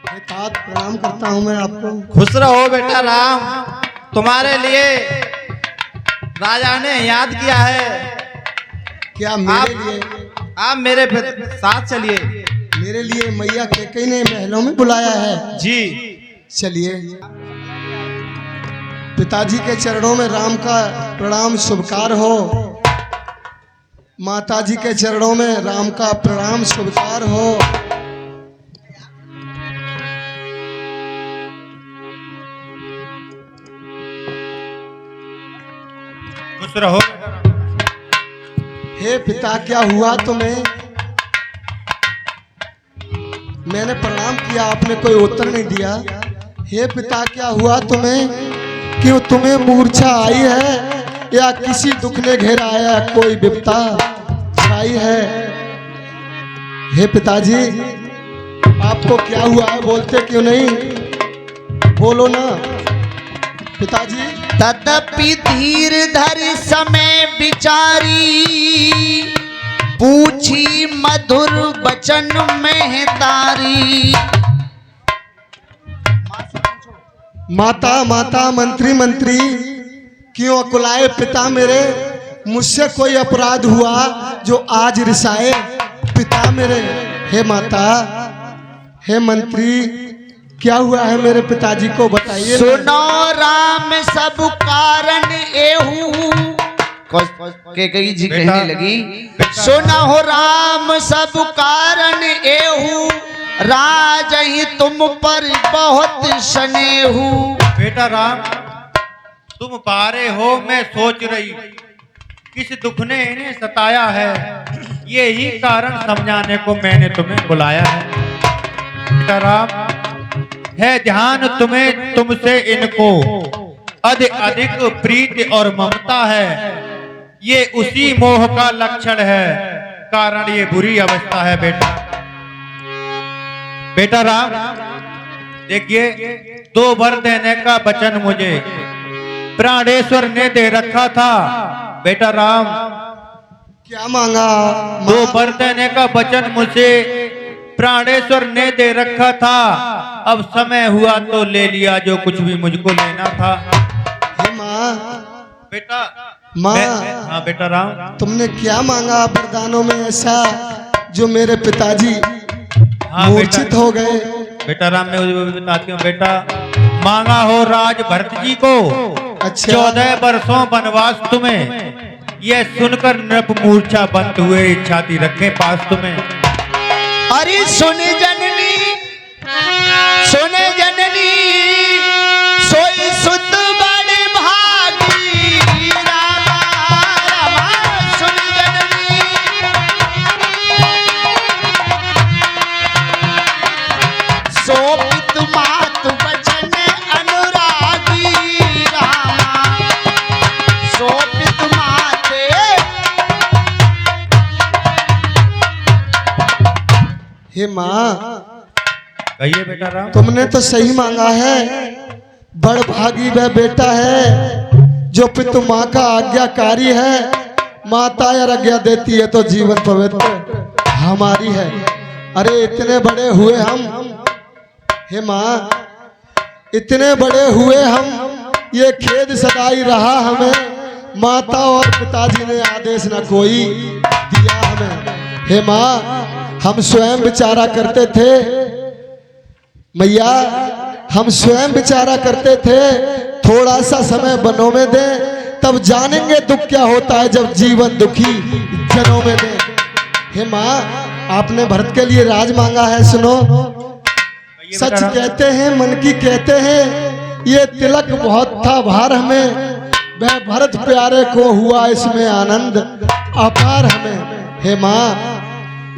तात प्रणाम करता हूँ मैं आपको। खुश रहो बेटा राम, तुम्हारे लिए राजा ने याद किया है। क्या मेरे लिए? आप मेरे साथ चलिए। मेरे लिए मैया कैकेयी ने महलों में बुलाया है जी। चलिए। पिताजी के चरणों में राम का प्रणाम शुभकार हो, माताजी के चरणों में राम का प्रणाम शुभकार हो। खुश रहो। हे पिता, क्या हुआ तुम्हें? मैंने प्रणाम किया, आपने कोई उत्तर नहीं दिया। हे पिता, क्या हुआ तुम्हें? क्यों तुम्हें मूर्छा आई है या किसी दुख ने घेरा है, कोई विपता छाई है? हे पिताजी, आपको क्या हुआ है? बोलते क्यों नहीं? बोलो ना पिताजी। तदपि धीर धर समय विचारी, पूछी मधुर बचन में तारी। माता माता मंत्री मंत्री, क्यों अकुलाए पिता मेरे? मुझसे कोई अपराध हुआ जो आज रिसाए पिता मेरे? हे माता, हे मंत्री, क्या हुआ है मेरे पिताजी को बताइए। सुनो राम सब कारण एहू, कैकेयी जी कहने लगी, सुनो राम सब कारण एहू, राज ही तुम पर बहुत स्नेहू। बेटा राम, तुम पारे हो, मैं सोच रही किस दुख ने इन्हें सताया है, यही कारण समझाने को मैंने तुम्हें बुलाया है। बेटा राम, है ध्यान तुम्हें तुमसे इनको अधिक प्रीति और ममता है, ये उसी मोह का लक्षण है, कारण ये बुरी अवस्था है। बेटा राम, देखिए, 2 वर देने का वचन मुझे प्राणेश्वर ने दे रखा था। बेटा राम, क्या मांगा? 2 वर देने का वचन मुझे प्राणेश्वर ने दे रखा था, अब समय हुआ तो ले लिया जो कुछ भी मुझको लेना था। हे माँ, बेटा माँ, हाँ बेटा राम, तुमने क्या मांगा वरदानों में ऐसा जो मेरे पिताजी मूर्छित हो गए? बेटा राम, मैं बताती हूँ। बेटा, मांगा हो राज भरत जी को, अच्छा। 14 वर्षों वनवास तुम्हें, यह सुनकर नृप मूर्छा बंद हुए, छाती रखे पास तुम्हें। अरे सुने जननी, सुने जननी, सोई सुत बड़े भागी, रामा रामा सुन जननी। सोपित मात बचन अनुरागी, रामा सोपित माते। हे माँ, कहिए बेटा राम। तुमने तो सही मांगा है। बड़ भागी वह बेटा है जो पितु माँ का आज्ञाकारी है। माता यार आज्ञा देती है तो जीवन पवित्र हमारी है। अरे इतने बड़े हुए हम, हे माँ, इतने बड़े हुए हम, ये खेद सदाई रहा हमें। माता और पिताजी ने आदेश न कोई दिया हमें। हे माँ, हम स्वयं विचारा करते थे मैया, हम स्वयं विचारा करते थे, थोड़ा सा समय बनों में दे, तब जानेंगे दुख क्या होता है जब जीवन दुखी जनों में दे। हे माँ, आपने भरत के लिए राज मांगा है। सुनो, सच कहते हैं मन की कहते हैं, ये तिलक बहुत था भार हमें, वह भरत प्यारे को हुआ इसमें आनंद अपार हमें। हे माँ,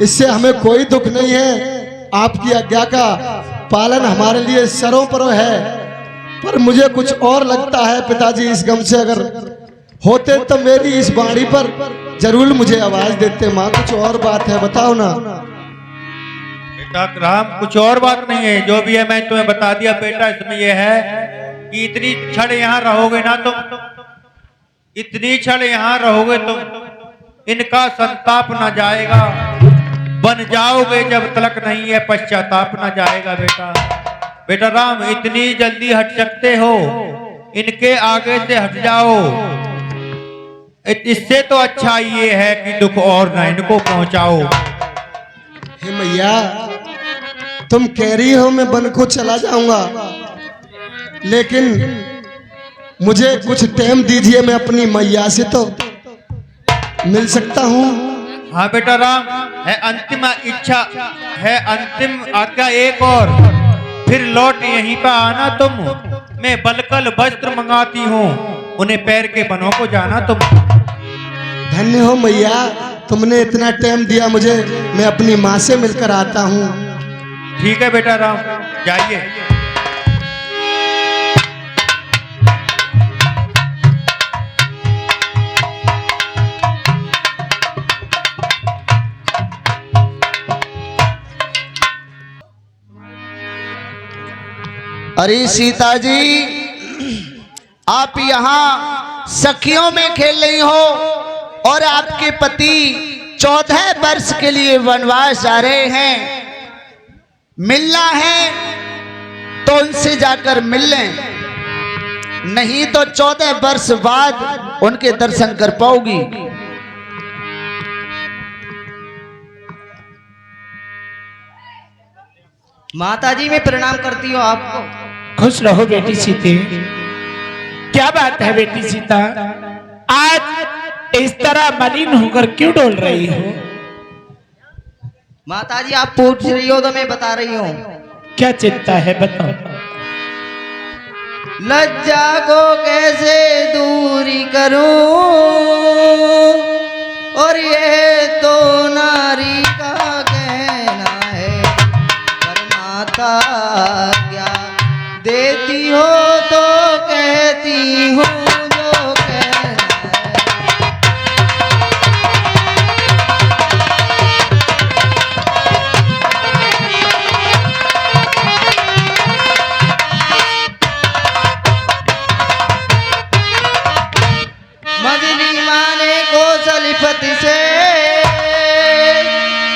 इससे हमें कोई दुख नहीं है, आपकी आज्ञा का पालन हमारे लिए सरों पर है। पर मुझे कुछ और लगता है पिताजी, इस गम से अगर होते तो मेरी इस बाणी पर जरूर मुझे आवाज देते। माँ, कुछ और बात है, बताओ ना। बेटा राम, कुछ और बात नहीं है, जो भी है मैं तुम्हें बता दिया। बेटा, इसमें यह है कि इतनी क्षण यहाँ रहोगे ना तुम, इतनी क्षण यहाँ रहोगे तुम, इनका संताप न जाएगा, बन जाओगे जब तलक नहीं है, पश्चाताप न जाएगा। बेटा बेटा राम, इतनी जल्दी हट सकते हो? इनके आगे से हट जाओ। इससे तो अच्छा ये है कि दुख और न इनको पहुंचाओ। हे मैया, तुम कह रही हो मैं वन को चला जाऊंगा, लेकिन मुझे कुछ टाइम दीजिए, मैं अपनी मैया से तो मिल सकता हूँ। हाँ बेटा राम, है अंतिम इच्छा, है अंतिम आज्ञा एक और, फिर लौट यहीं पर आना तुम। मैं बलकल वस्त्र मंगाती हूँ, उन्हें पैर के बनों को जाना तुम। धन्य हो मैया, तुमने इतना टाइम दिया मुझे, मैं अपनी माँ से मिलकर आता हूँ। ठीक है बेटा राम, जाइए। अरे सीता जी, आप यहाँ सखियों में खेल रही हो और आपके पति 14 वर्ष के लिए वनवास जा रहे हैं। मिलना है तो उनसे जाकर मिल लें, नहीं तो 14 वर्ष बाद उनके दर्शन कर पाओगी। माताजी मैं प्रणाम करती हूँ आपको। खुश रहो बेटी सीते। क्या बात है बेटी सीता, आज इस तरह मलिन होकर क्यों डोल रही हो? माताजी आप पूछ रही हो तो मैं बता रही हूँ। क्या चिंता है बताओ। लज्जा को कैसे दूरी करूं, और ये तो नारी का कहना है। पर माता क्या देती हो तो कहती हूँ जो कहना है। मजली माने कौशलपति से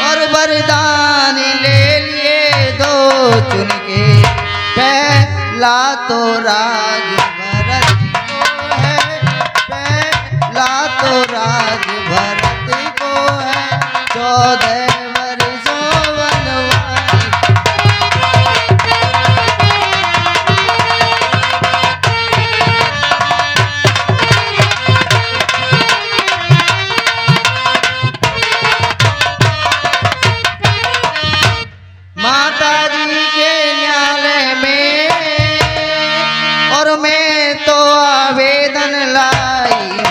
और वरदान ले लिए दो चुन के। पहला तो राज भरत को है, पहला तो राज भरत को है। 14 वर्षों वनवास। माता जी के न्यायालय में और मैं तो आवेदन लाई हूँ।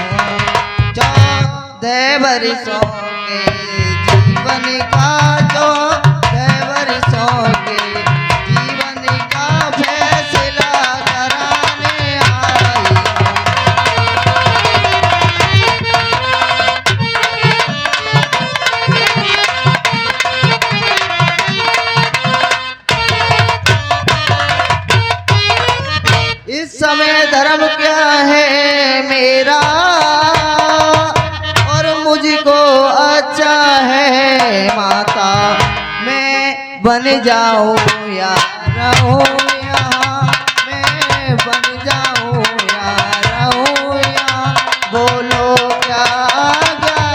14 वर्षों के जीवन का, 14 वर्षों के जीवन का फैसला कराने आई हूँ। इस समय धर्म क्या है मेरा, और मुझको अच्छा है माता। मैं बन जाऊं या रहूं यहाँ, मैं बन जाऊं या रहूं यहाँ। बोलो क्या आज्ञा।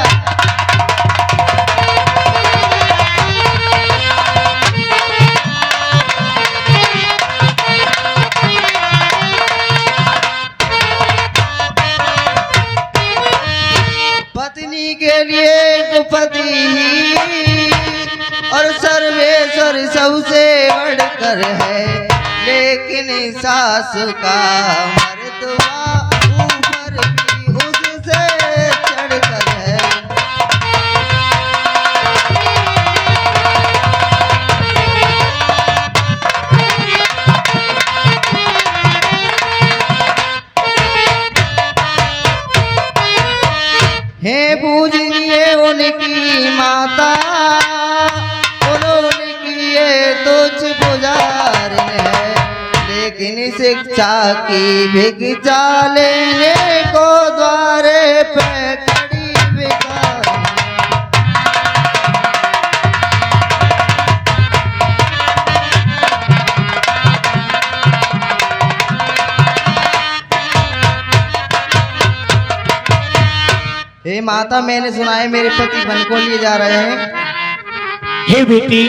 पत्नी के लिए एक पति ही और सर्वेश्वर सबसे बढ़कर है। लेकिन सास का मर्तबा ऊपर भी उससे चढ़कर है। हे पूजनीय उनकी माता, उन्होंने किए तुझ गुजारन है। लेकिन शिक्षा की भिक्षा लेने को द्वारे पे खड़ी बेकार। माता, मैंने सुना है मेरे पति वन को लिए जा रहे हैं। हे बेटी,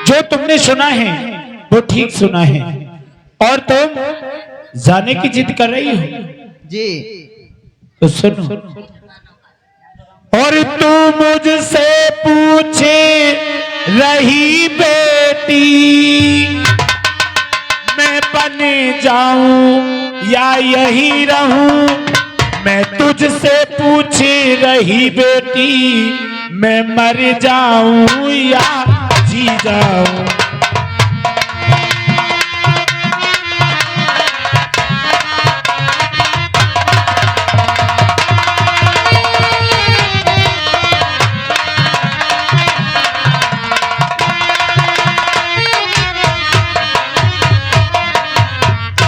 जो तुमने सुना है वो ठीक सुना है, और तुम जाने की जिद कर रही हो जी। तो सुनो। और तू मुझसे पूछे रही बेटी, मैं बने जाऊं या यही रहूं। मैं तुझसे पूछे रही बेटी, मैं मर जाऊं या जी जाऊं।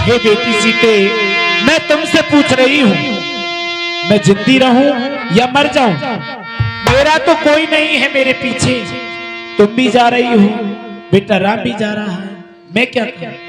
हे बेटी सीते, मैं तुमसे पूछ रही हूं, मैं जिंदी रहूं या मर जाऊं। मेरा तो कोई नहीं है मेरे पीछे, तुम भी जा रही हो, बेटा राम भी जा रहा है, मैं क्या करूं?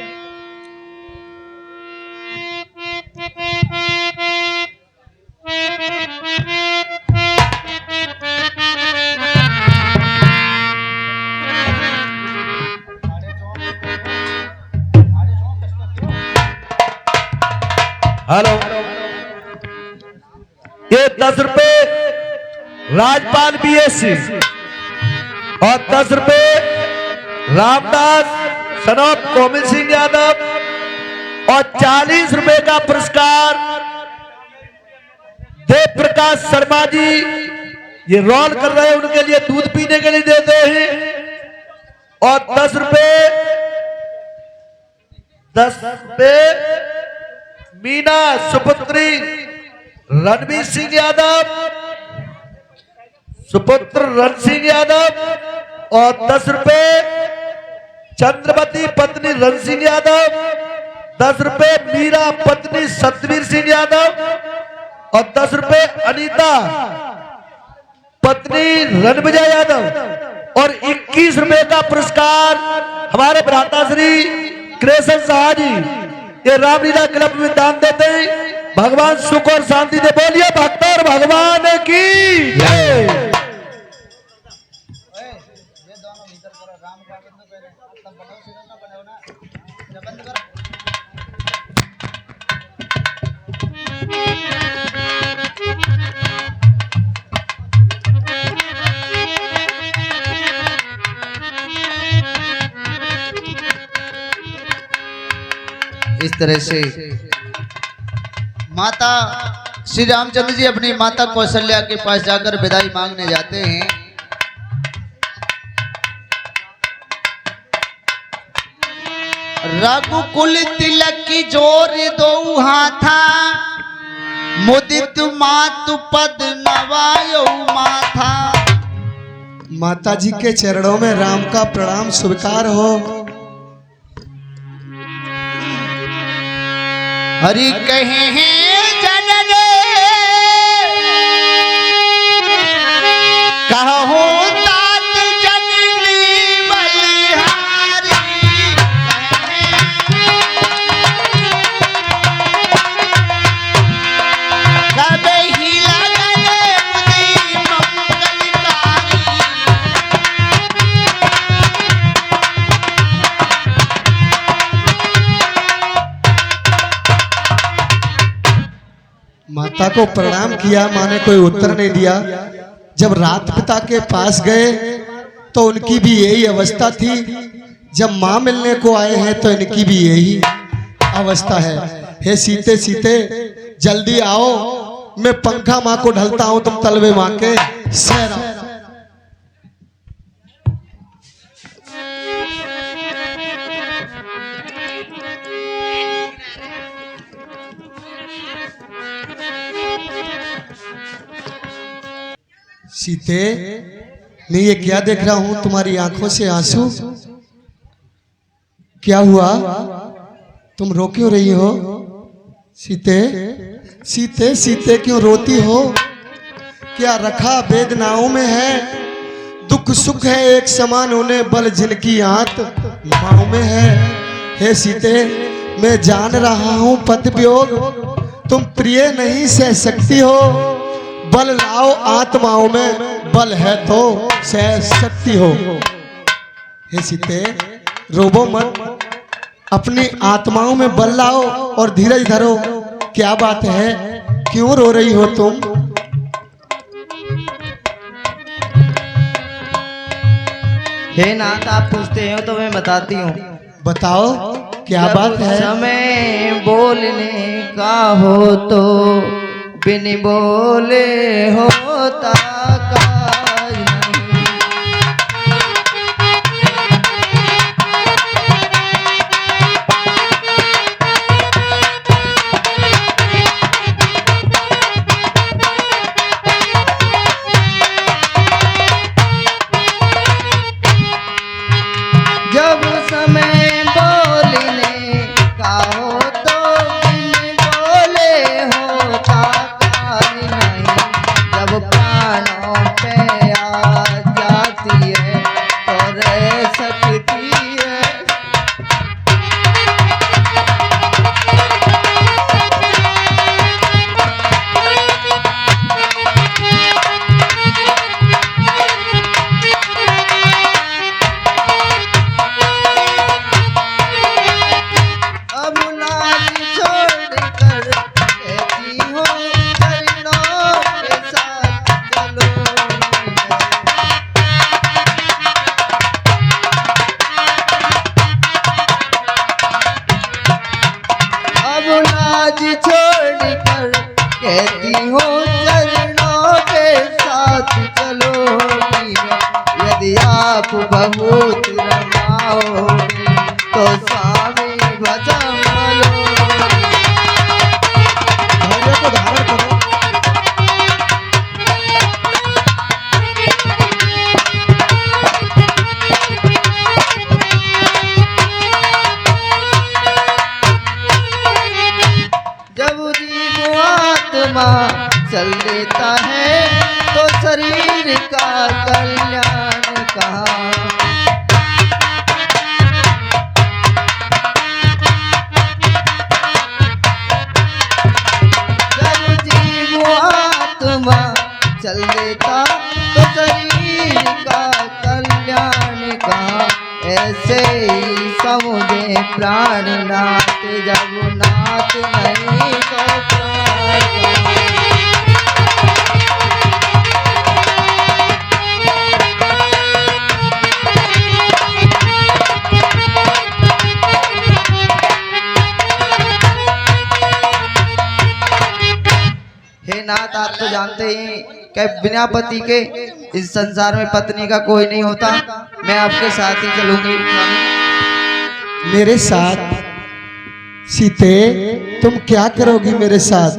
हेलो, ये 10 रुपए राजपाल बीएससी और 10 रुपए रामदास सनोप कोमल सिंह यादव और 40 रुपए का पुरस्कार देव प्रकाश शर्मा जी, ये रोल कर रहे हैं, उनके लिए दूध पीने के लिए देते हैं। और 10 रुपए मीना सुपुत्री रणवीर सिंह यादव, सुपुत्र रण सिंह यादव। और 10 रुपए चंद्रवती पत्नी रण सिंह यादव, 10 रुपए मीरा पत्नी सतवीर सिंह यादव और 10 रुपए अनीता पत्नी रणविजय यादव। और 21 रुपए का पुरस्कार हमारे भ्राता श्री कृष्ण शाह जी, ये रामलीला क्लब में दान देते हैं। भगवान सुख और शांति दे। बोलिए भक्त और भगवान की जय। इस तरह से माता श्री रामचंद्र जी अपनी माता कौशल्या के पास जाकर विदाई मांगने जाते हैं। रघुकुल तिलक की जोर दो हाथा, मुदित मातु पद नवायो माथा। माता जी के चरणों में राम का प्रणाम स्वीकार हो। हरि कहे हैं जनने कहो तात जननी बलिहारी। कबे ही लगने मुझे मंगलकारी। माता को प्रणाम किया, माँ ने कोई उत्तर नहीं दिया। जब रात पिता के पास गए तो उनकी भी यही अवस्था थी। जब माँ मिलने को आए हैं तो इनकी भी यही अवस्था है। हे सीते सीते जल्दी आओ, मैं पंखा माँ को ढलता हूँ, तुम तलवे माँ के सहरा। सीते, मैं ये क्या देख रहा हूं, तुम्हारी आंखों से आंसू क्या हुआ? तुम रो क्यों रही हो? सीते सीते सीते क्यों रोती हो? क्या रखा वेदनाओं में है? दुख सुख है एक समान होने बल जिनकी आंत माओ में है। हे सीते, मैं जान रहा हूं पद वियोग तुम प्रिय नहीं सह सकती हो। बल लाओ आत्माओं में, बल है तो सह शक्ति हो। हे सीते रोबो मत, अपनी आत्माओं में बल लाओ और धीरज धरो। क्या बात है, क्यों रो रही हो तुम? हे नाथ, आप पूछते हो तो मैं बताती हूँ। बताओ क्या बात है? समय बोलने का हो तो बिन बोले होता काज नहीं। जब समय बोलने का हो तो बिन बोले होता काज नहीं। जब प्राणों पे आ जाती है तो रह सकती है। अब नाज छोड़कर कहती हूँ चरणों के साथ चलो। अब नाज छोड़कर कहती हूँ चरणों के साथ चलो। यदि आप बहुत रमाओगे तो स्वामी भजन लो। धैर्य को धारण करो। जब जीव आत्मा चल लेता है तो शरीर का कल्याण कहाँ। जब जीव आत्मा चल लेता तो शरीर का कल्याण कहाँ। ऐसे ही समुझे प्राणनाथ, जब नाथ नहीं तो प्राण कहाँ। हे नाथ, आप तो जानते ही कि बिना पति के इस संसार में पत्नी का कोई नहीं होता। मैं आपके साथ ही चलूंगी। मेरे साथ? सीते तुम क्या करोगी मेरे साथ?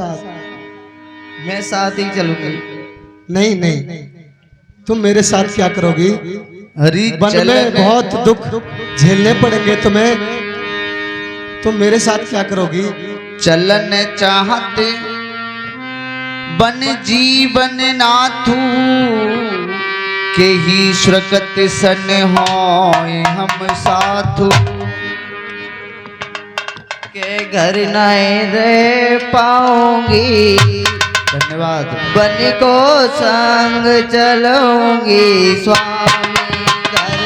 मैं साथ ही चलूंगी। नहीं नहीं, तुम मेरे साथ क्या करोगी? हरी वन में बहुत दुख झेलने पड़ेंगे तुम्हें, तुम मेरे साथ क्या करोगी? चलन चाहते बन जीवन नाथू के ही सुरगत सन होए हम साथू। के घर नहीं रह पाऊंगी, धन्यवाद। बन को संग चलूंगी स्वामी। घर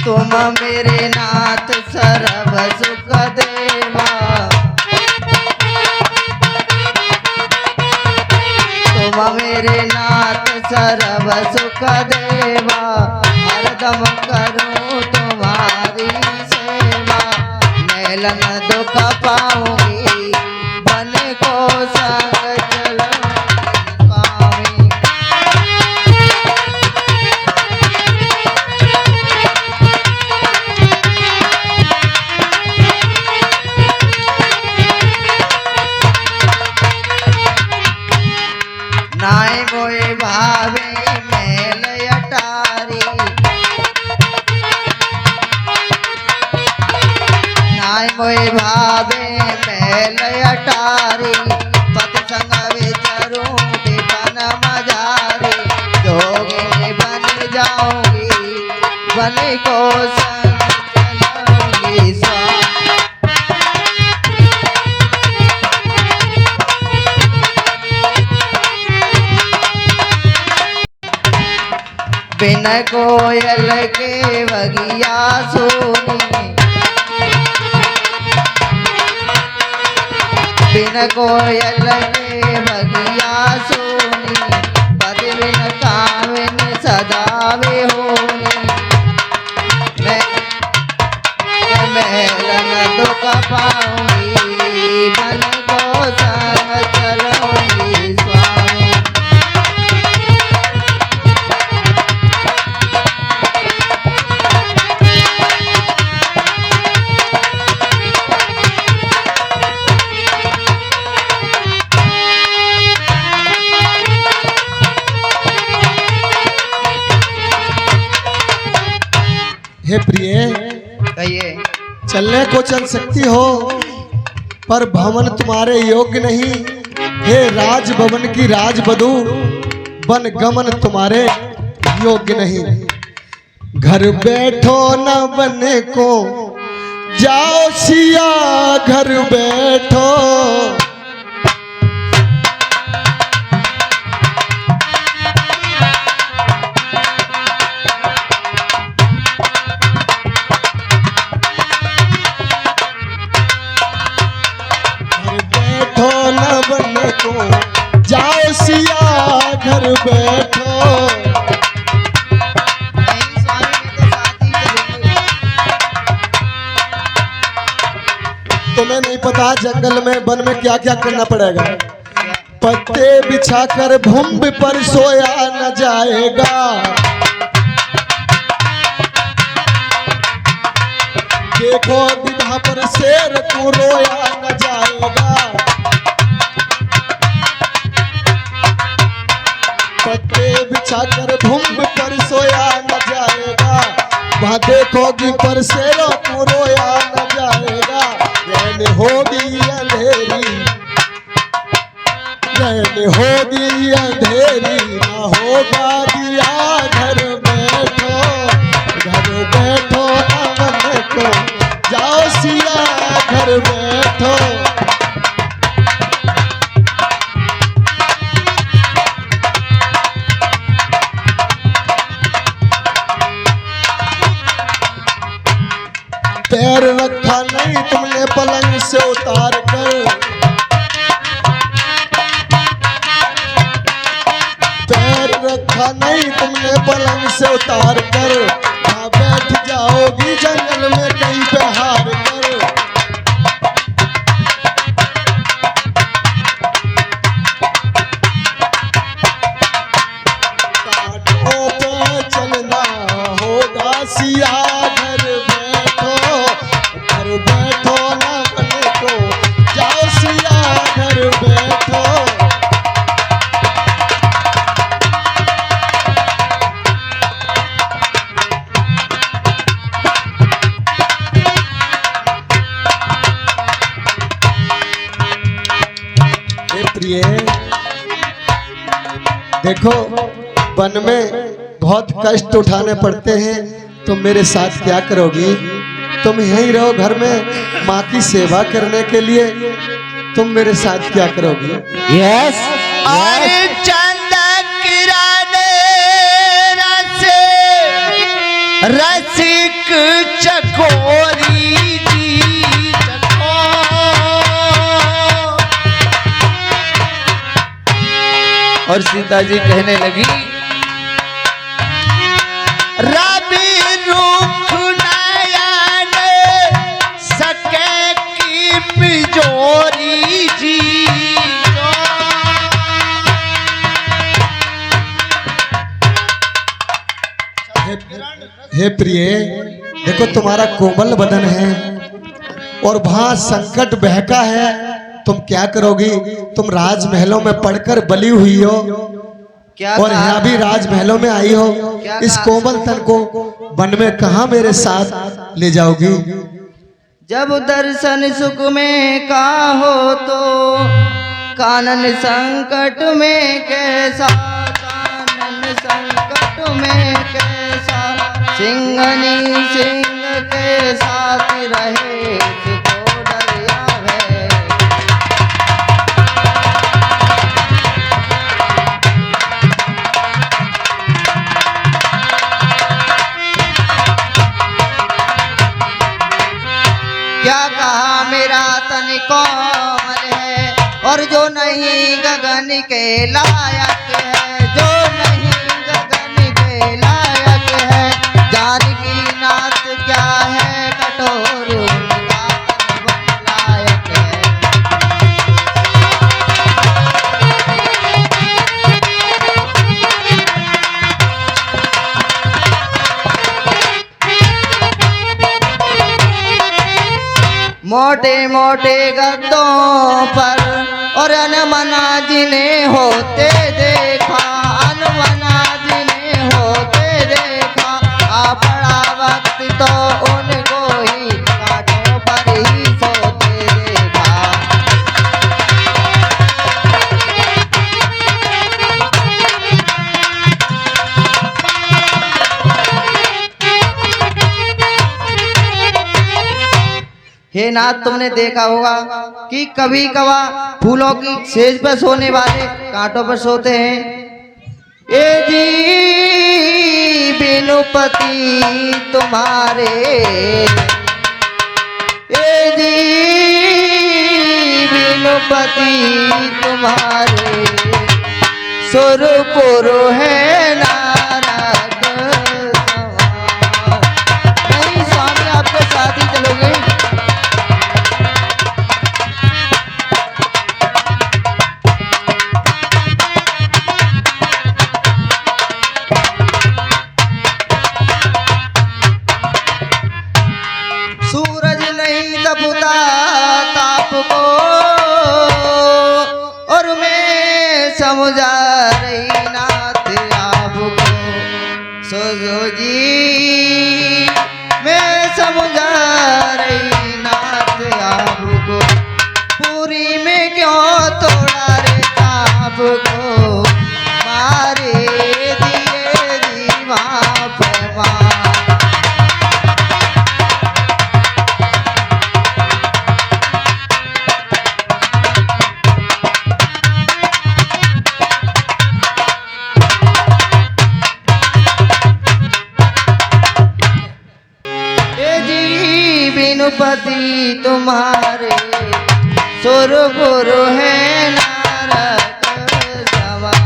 तुम मेरे नाथ सर्व सुख देवा। तुम मेरे नाथ सर्व सुख देवा। हरदम करूं तुम्हारी सेवा। मेलन दुख पाऊंगी, बन को संग चलूंगी स्वामी। नाय मोए भावे मेल अटारी। नाय मोए भावे मेल अटारी। पत संग विचरूं विपन मजा बन को संग चलूंगी स्वामी। बिन कोयल के बगिया सोनी, बिन कोयल के बगिया सोनी, पद बिन कामिन सदावे होनी। मैं महलन दुख पाऊंगी, बन को संग चलूंगी स्वामी। हे प्रिय, कहिए। चलने को चल सकती हो पर भवन तुम्हारे योग्य नहीं। हे राज भवन की राजवधू, वन गमन तुम्हारे योग्य नहीं। घर बैठो न बने को जाओ सिया, घर बैठो। न बने को जाओ सिया, घर बैठो। नहीं स्वामी, मैं तो साथ ही चलूंगी। तुम्हें नहीं पता जंगल में वन में क्या क्या करना पड़ेगा। पत्ते बिछाकर भूमि पर सोया न जाएगा। देखो विवाह पर शेर तू रोया न जाएगा। पत्ते बिछाकर भूमि पर सोया न जाएगा। वहाँ देखोगी पर शेरों को रोया न जाएगा। रैन होगी अंधेरी, रैन होगी अंधेरी, ना होगा दिया। घर बैठो, घर बैठो अमन को जाओ सिया, घर बैठो। पैर रखा नहीं तुमने पलंग से उतार कर, पैर रखा नहीं तुमने पलंग से उतार कर। वहाँ बैठ जाओगी जंगल में कहीं पे हार कर। कांटों पे चलना होगा सिया, घर बैठो, घर बैठो न बने को जाओ सिया, घर बैठो। हे प्रिय, देखो वन में बहुत कष्ट उठाने पड़ते हैं। तुम मेरे साथ क्या करोगी? तुम यहीं रहो घर में माँ की सेवा करने के लिए। तुम मेरे साथ क्या करोगी? यस और चंद किराने रसे रसिक चकोरी जी चको। और सीता जी कहने लगी, रवि रुख नयन सके की बिजोरी जी। हे प्रिय, देखो तुम्हारा कोमल बदन है और वहां संकट बहका है। तुम क्या करोगी? तुम राजमहलों में पढ़कर बली हुई हो क्या और कहा? यहाँ भी राजमहलों में आई हो। क्या इस कहा? कोमल तन को वन में कहाँ मेरे साथ ले जाओगी? जब दर्शन सुख में का हो तो कानन संकट में कैसा, कानन संकट में कैसा। सिंघनी सिंह के साथ रहे सुको डरिया है। क्या कहा मेरा तन कोमल है और जो नहीं गगन के लायक है, जो नहीं गगन के लायक है। जानकी नाथ क्या है कठोर उनका तन लायक है। मोटे मोटे गद्दों पर और अनमना जिन्हें होते देखा, अनमना जिन्हें होते देखा। आ बड़ा वक्त तो उनको ही कांटों पर ही सोते देखा। हे नाथ, तुमने देखा होगा कि कभी कवा फूलों की सेज पर सोने वाले कांटों पर सोते हैं। ए जी बिनुपति तुम्हारे, ए जी बिनुपति तुम्हारे, सुरपुर है नारद सवार। नहीं स्वामी, आपके साथ ही चलोगे। सूरज नहीं दबता ताप को और मैं समझा रही नाथ आपको। सोजो जी मैं समझा रही नाथ आपको। पूरी में क्यों तोड़ा रे आपको, मारे दिए जीवा फरमान। बिनुपति तुम्हारे, सुरपुर है नारद सवार।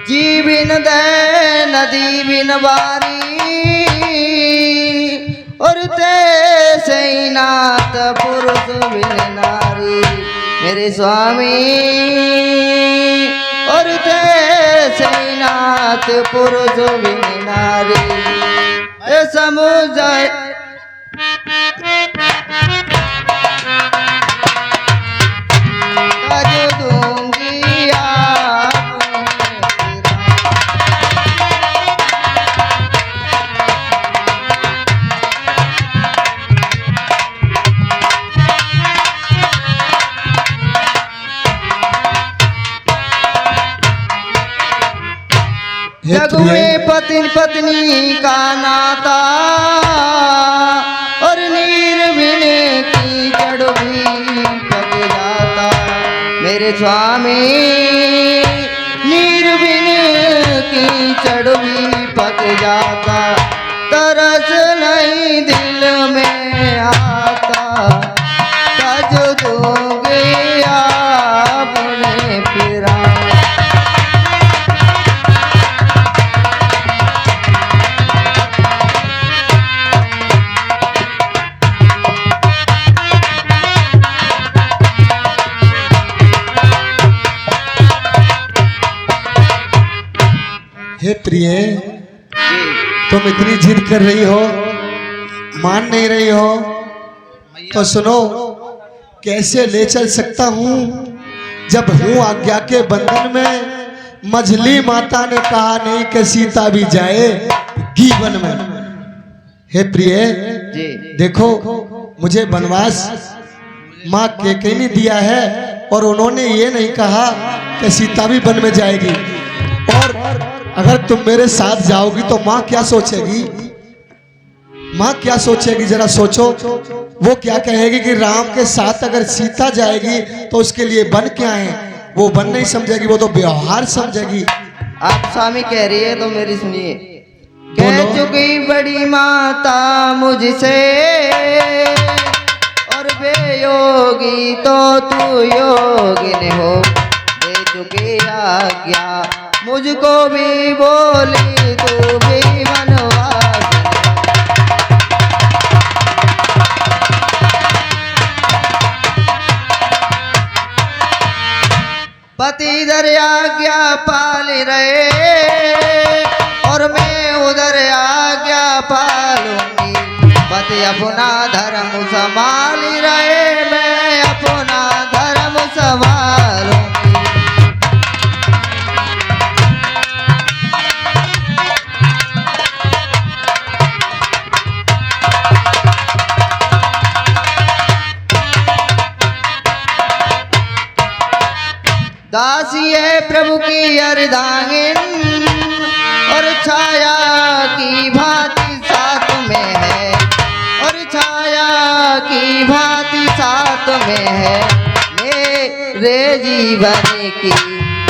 जी बिन दे नदी बिन बारी और तैसे ही नाथ पुरुष बिन नारी। मेरे स्वामी और तैसे ही नाथ पुरुष बिन नारी। ए समुझ कर दूंगी आपने। जग में पति पत्नी का नाता और निर्विन की जड़ भी पक जाता। मेरे स्वामी निर्विन की जड़ भी पक जाता। तरस नहीं दिल में आता, तज दोगे आपने फिरा। हे प्रिय, तुम इतनी जिद कर रही हो, मान नहीं रही हो, तो सुनो कैसे ले चल सकता हूँ। जब हूँ आज्ञा के बंधन में, मझली माता ने कहा नहीं कि सीता भी जाए। जीवन में। हे प्रिय, जी देखो मुझे वनवास माँ कैकेयी ने दिया है और उन्होंने ये नहीं कहा कि सीता भी वन में जाएगी। और अगर तुम मेरे साथ जाओगी तो माँ क्या सोचेगी? माँ क्या सोचेगी जरा सोचो। वो क्या कहेगी कि राम के साथ अगर सीता जाएगी तो उसके लिए वन क्या है? वो वन नहीं समझेगी, वो तो व्यवहार समझेगी। आप स्वामी कह रही है तो मेरी सुनिए। कह बोलो। चुकी बड़ी माता मुझसे और बेयोगी तो तू योगिन हो। दे चुकी आज्ञा मुझको भी बोली तू भी वनवास। पति इधर आज्ञा पाल रहे और मैं उधर आज्ञा पालूंगी। पति अपना धर्म संभाल रहे, मैं अपना धर्म संभालूंगी। दासी है प्रभु की अर्धांगिन और छाया की भांति साथ में है, और छाया की भांति साथ में है। मेरे जीवन की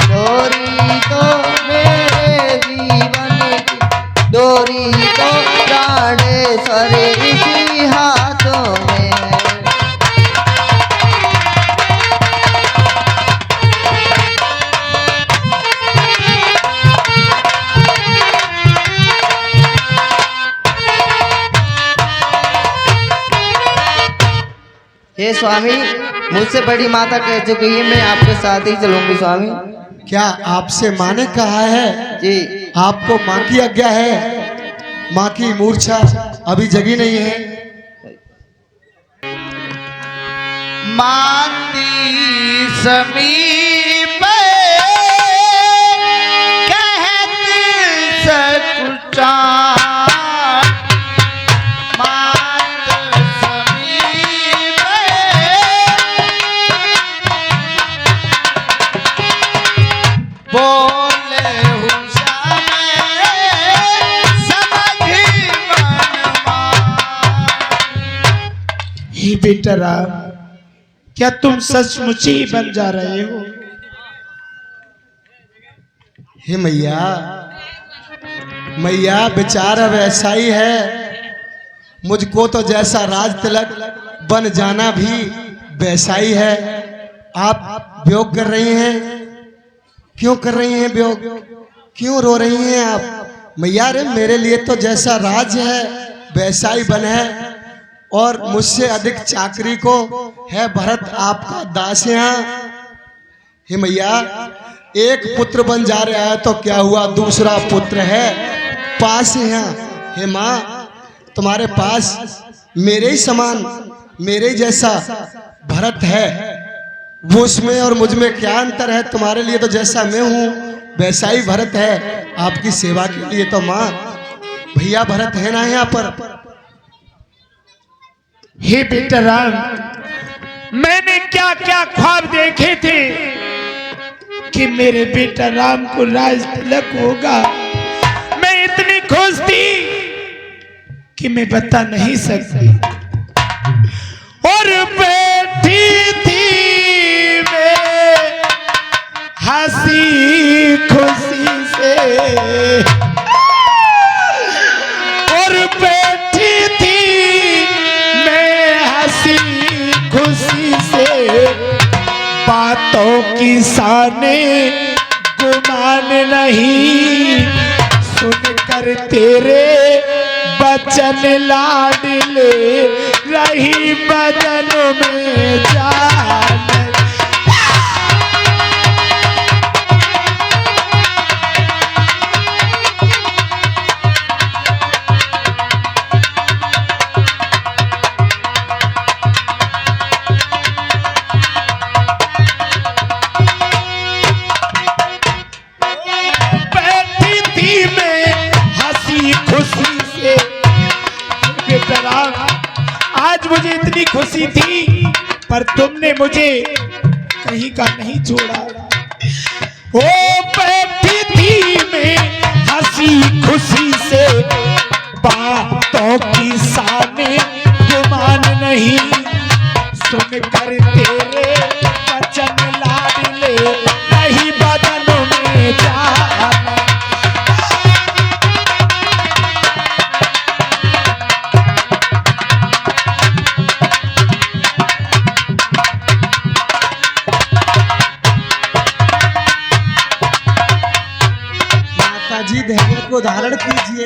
डोरी तो मेरे जीवन की डोरी तो प्राणेश्वर इसी हाथों में है। हे स्वामी, मुझसे बड़ी माता कह चुकी है मैं आपके साथ ही चलूंगी स्वामी। क्या आपसे माँ ने कहा है? जी आपको माँ की आज्ञा है? माँ की मूर्छा अभी जगी नहीं है। माती समीप कहत सकुचा। हे बेटा राम, क्या तुम सचमुच ही बन जा रहे हो? हे मैया, मैया विचार अब ऐसा ही है। मुझको तो जैसा राज तिलक बन जाना भी वैसा ही है। आप वियोग कर रही हैं, क्यों कर रही हैं वियोग? क्यों रो रही हैं आप? मैया रे, मेरे लिए तो जैसा राज है वैसा ही बन है, और मुझसे अधिक चाकरी को है भरत आपका दास यहाँ। हे मैया, एक पुत्र बन जा रहा है तो क्या हुआ, दूसरा पुत्र है पास यहाँ। हे माँ, तुम्हारे पास मेरे ही समान, मेरे ही जैसा भरत है, वो उसमें और मुझ में क्या अंतर है? तुम्हारे लिए तो जैसा मैं हूँ वैसा ही भरत है। आपकी सेवा के लिए तो माँ भैया भरत है ना यहाँ पर। हे बेटा राम, मैंने क्या क्या ख्वाब देखे थे कि मेरे बेटा राम को राज तिलक होगा। मैं इतनी खुश थी कि मैं बता नहीं सकती। और बैठी थी मैं हंसी खुशी से, और बैठी थी खुशी से। बातों की साने गुमान नहीं, सुनकर तेरे बचन लाडले रही बदन में जान। खुशी खुशी थी, पर तुमने मुझे कहीं का नहीं छोड़ा। ओ बैठी थी मैं हंसी खुशी से, बातों की साने गुमान नहीं, सुन कर तेरे वचन लाडले नहीं बदन में जाना। जी धैर्य को धारण कीजिए,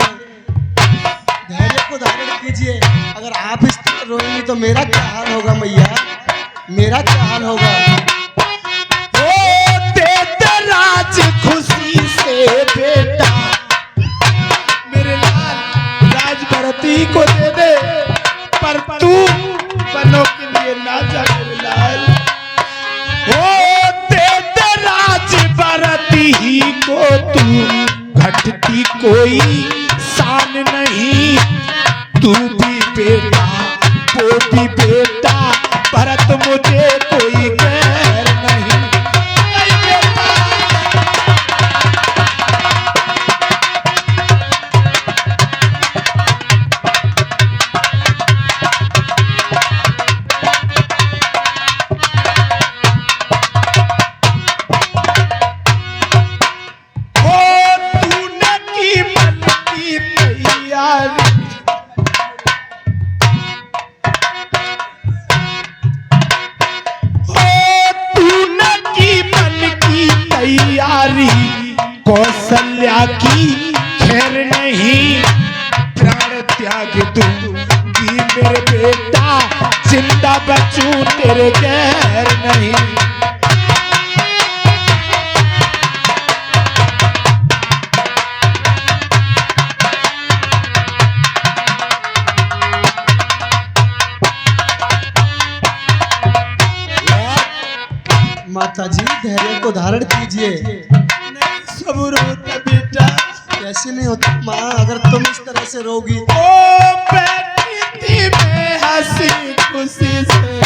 धैर्य को धारण कीजिए। अगर आप इस तरह रोएंगी तो मेरा क्या हाल होगा मैया, मेरा क्या हाल होगा। ओ देते राज खुशी से बेटा, मेरे लाल राज भरती को दे दे, पर तू बनों के लिए ना जा मेरे लाल। ओ देते राज भरती को तू, घटती कोई शान नहीं, तू भी बेटा वो भी बेटा, भरत मुझे कोई गैर नहीं। कौशल्या की खैर नहीं, प्राण त्याग दूंगी मेरे बेटा, जिंदा बचूं तेरे गैर नहीं। माता जी धैर्य को धारण कीजिए। सब्र होता बेटा, कैसे नहीं होता माँ, अगर तुम इस तरह से रोगी। ओ बैठी थी मैं हंसी खुशी से,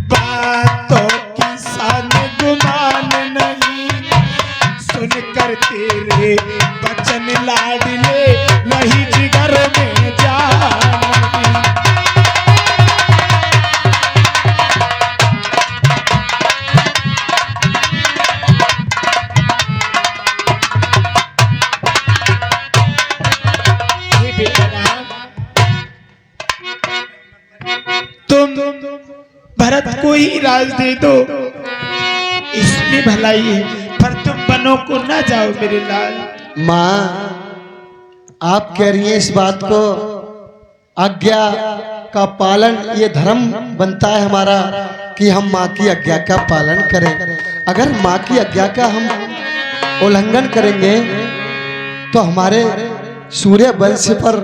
बातों की सान गुमान नहीं, सुनकर तेरे वचन लाडले नहीं जिगर में जान नहीं। तुम भरत को ही राज दे दो, इसमें भलाई है, पर तुम बनों को ना जाओ मेरे लाल। माँ आप कह रही हैं इस बात को, आज्ञा का पालन ये धर्म बनता है हमारा कि हम माँ की आज्ञा का पालन करें। अगर माँ की आज्ञा का हम उल्लंघन करेंगे तो हमारे सूर्य वंश पर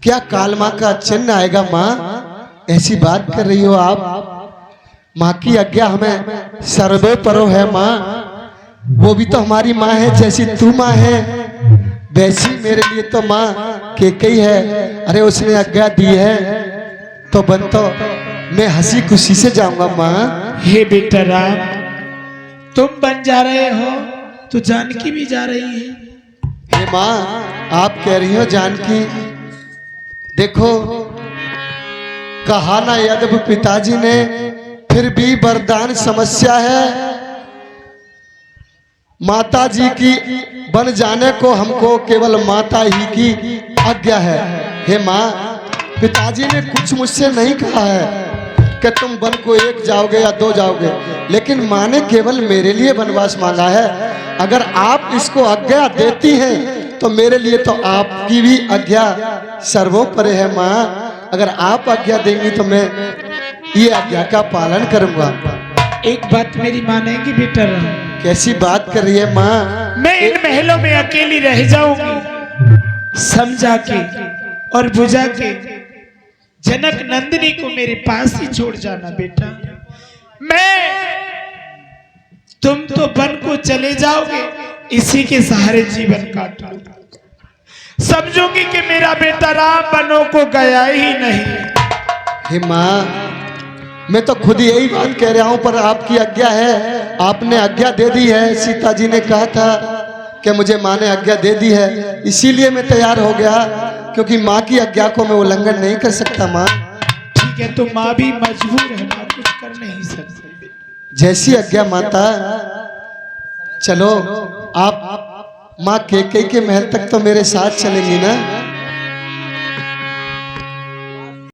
क्या कालमा का चिन्ह आएगा। माँ ऐसी बात कर रही हो आप, माँ की आज्ञा हमें सर्वे परो है। माँ वो भी तो हमारी माँ है, जैसी तू माँ है वैसी मेरे लिए तो माँ केकई है। अरे उसने आज्ञा दी है तो बन तो मैं हंसी खुशी से जाऊंगा। माँ हे बेटा राम, तुम बन जा रहे हो तो जानकी भी जा रही है। हे माँ आप कह रही हो जानकी, देखो कहा ना यद्यपि पिताजी ने, फिर भी वरदान समस्या है। माता जी की बन जाने को हमको केवल माता ही की आज्ञा है। हे माँ पिताजी ने कुछ मुझसे नहीं कहा है कि तुम वन को एक जाओगे या दो जाओगे, लेकिन माँ ने केवल मेरे लिए वनवास मांगा है। अगर आप इसको आज्ञा देती हैं तो मेरे लिए तो आपकी भी आज्ञा सर्वोपरि है। माँ अगर आप आज्ञा देंगी तो मैं ये आज्ञा का पालन करूंगा। एक बात मेरी मानेगी बेटा राम? कैसी बात कर रही है माँ? मैं इन महलों में अकेली रह जाऊंगी, समझा के और बुझा के जनक नंदिनी को मेरे पास ही छोड़ जाना बेटा। तुम तो वन को चले जाओगे, इसी के सहारे जीवन काटूंगा। समझूंगी कि मेरा बेटा राम बनों को गया ही नहीं। हे माँ, मैं तो खुद यही बात कह रहा हूँ, पर आपकी आज्ञा है, आपने आज्ञा दे दी है। सीता जी ने कहा था कि मुझे माँ ने आज्ञा दे दी है, इसीलिए मैं तैयार हो गया, क्योंकि माँ की आज्ञा को मैं उल्लंघन नहीं कर सकता। माँ ठीक है, तो माँ भी मजबूर है, माँ कुछ कर नहीं सकती। जैसी आज्ञा माता। चलो आप माँ कैकेयी के महल तक तो मेरे साथ चलेंगी ना?